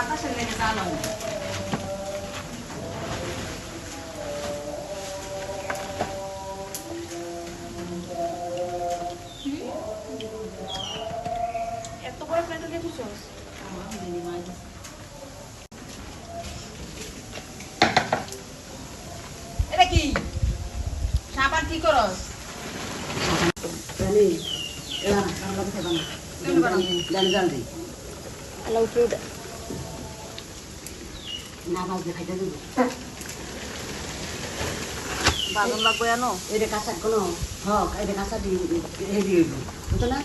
বাতাসের লেগে জানো এত বড় প্লেট দিয়ে দিছো এটা কি সাবান কি করস জানি এলা আমরা খেতে বানা জানি জলদি আলা উপরে উঠে না মাছ দিয়ে খাইতে দেবো বাগুন লাগবে জানো এটা কাঁচা কোনো হক এটা কাঁচা দিয়ে বুঝতো না